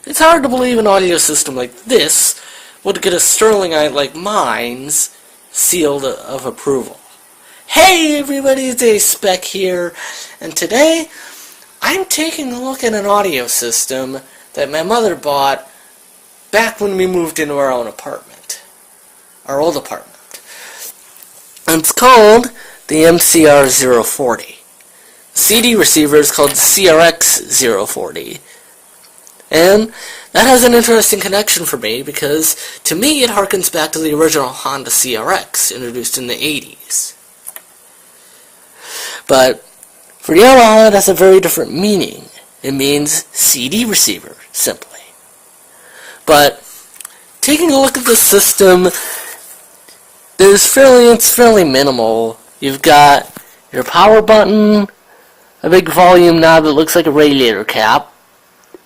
It's hard to believe an audio system like this would get a Stirlingite like mine's sealed of approval. Hey everybody, it's A-Spec here, and today I'm taking a look at an audio system that my mother bought back when we moved into our own apartment. Our old apartment. And it's called the MCR-040. The CD receiver is called the CRX-040. And that has an interesting connection for me because, to me, it harkens back to the original Honda CRX, introduced in the 80s. But for Yamaha, it has a very different meaning. It means CD receiver, simply. But taking a look at the system, it's fairly minimal. You've got your power button, a big volume knob that looks like a radiator cap.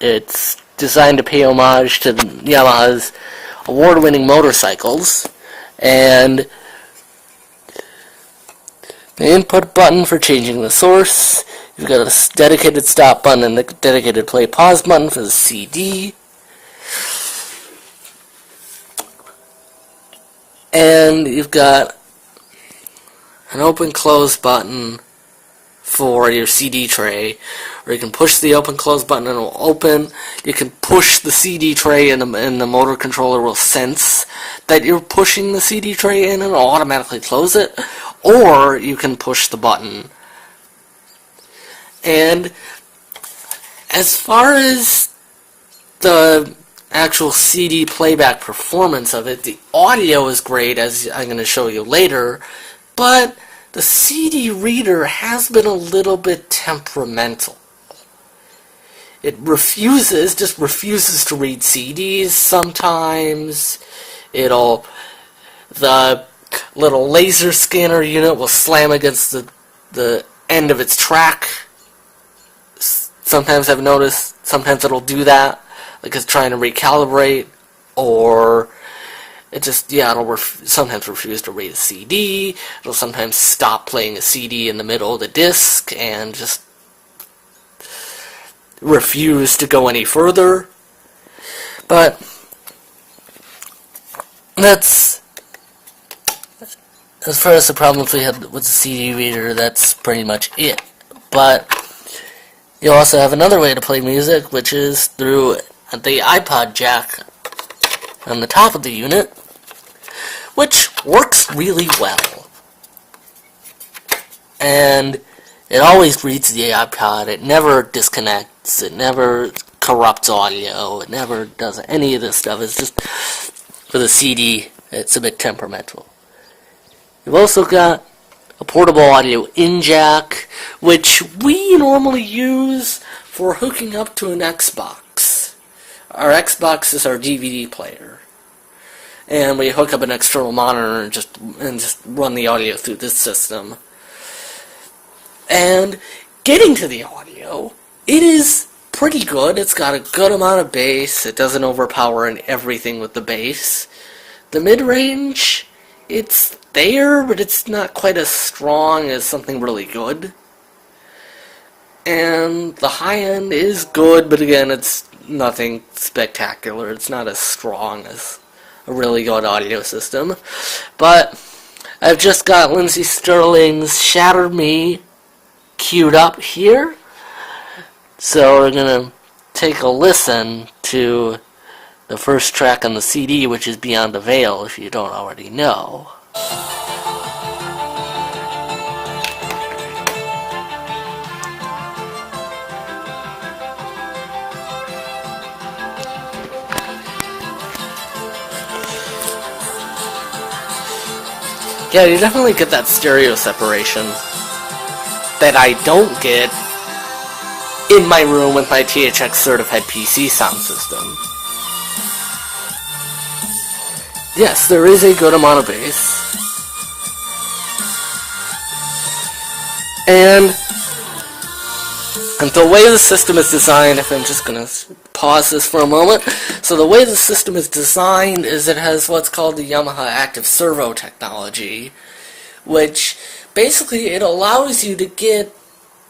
It's designed to pay homage to Yamaha's award-winning motorcycles, and the input button for changing the source. You've got a dedicated stop button and a dedicated play-pause button for the CD. And you've got an open-close button for your CD tray, or you can push the open-close button and it will open. You can push the CD tray and the motor controller will sense that you're pushing the CD tray in and it'll automatically close it, or you can push the button. And as far as the actual CD playback performance of it, the audio is great, as I'm going to show you later, but the CD reader has been a little bit temperamental. It just refuses to read CDs sometimes. The little laser scanner unit will slam against the end of its track. Sometimes I've noticed, sometimes it'll do that, like it's trying to recalibrate, or it'll sometimes refuse to read a CD. It'll sometimes stop playing a CD in the middle of the disc and just refuse to go any further. But that's, as far as the problems we had with the CD reader, that's pretty much it. But you also have another way to play music, which is through the iPod jack on the top of the unit, which works really well. And it always reads the iPod. It never disconnects. It never corrupts audio. It never does any of this stuff. It's just, for the CD, it's a bit temperamental. You've also got a portable audio in jack, which we normally use for hooking up to an Xbox. Our Xbox is our DVD player, and we hook up an external monitor and just run the audio through this system. And getting to the audio, it is pretty good. It's got a good amount of bass. It doesn't overpower everything with the bass. The mid-range, it's there, but it's not quite as strong as something really good. And the high end is good, but again, it's nothing spectacular. It's not as strong as a really good audio system. But I've just got Lindsey Stirling's Shatter Me queued up here. So we're going to take a listen to the first track on the CD, which is Beyond the Veil, if you don't already know. Yeah, you definitely get that stereo separation that I don't get in my room with my THX certified PC sound system. Yes, there is a good amount of bass. And the way the system is designed, if I'm just going to pause this for a moment. So the way the system is designed is it has what's called the Yamaha Active Servo technology, which basically it allows you to get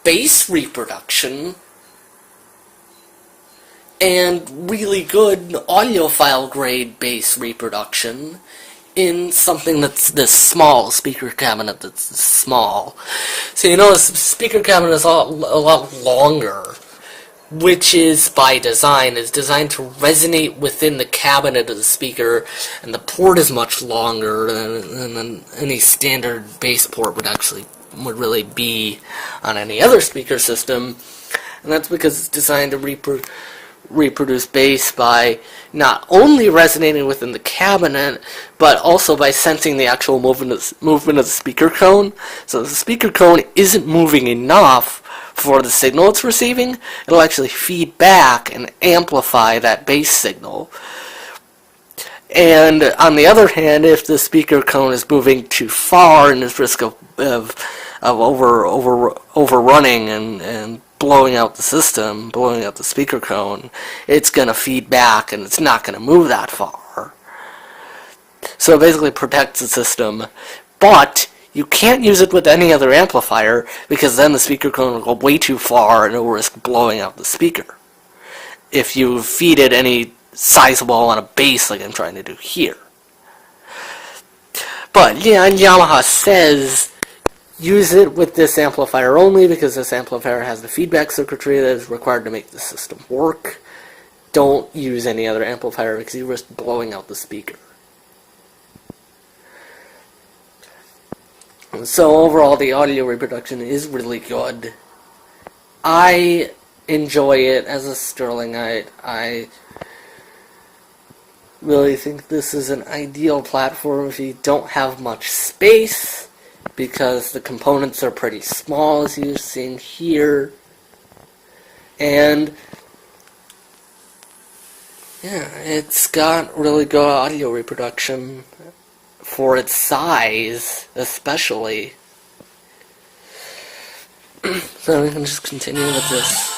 bass reproduction and really good audiophile grade bass reproduction in something that's this small, a speaker cabinet that's this small. So you know, a speaker cabinet is a lot longer, which is by design, is designed to resonate within the cabinet of the speaker, and the port is much longer than any standard bass port would really be on any other speaker system, and that's because it's designed to reproduce bass by not only resonating within the cabinet, but also by sensing the actual movement of the speaker cone. So if the speaker cone isn't moving enough for the signal it's receiving, it'll actually feed back and amplify that bass signal. And on the other hand, if the speaker cone is moving too far and there's risk of overrunning and blowing out the system, blowing out the speaker cone, it's going to feed back and it's not going to move that far. So it basically protects the system, but you can't use it with any other amplifier because then the speaker cone will go way too far and it will risk blowing out the speaker if you feed it any sizable amount of bass like I'm trying to do here. But yeah, Yamaha says use it with this amplifier only because this amplifier has the feedback circuitry that is required to make the system work. Don't use any other amplifier because you risk blowing out the speaker. So overall, the audio reproduction is really good. I enjoy it as a Stirlingite. I really think this is an ideal platform if you don't have much space, because the components are pretty small, as you've seen here. And yeah, it's got really good audio reproduction for its size, especially. So we can just continue with this.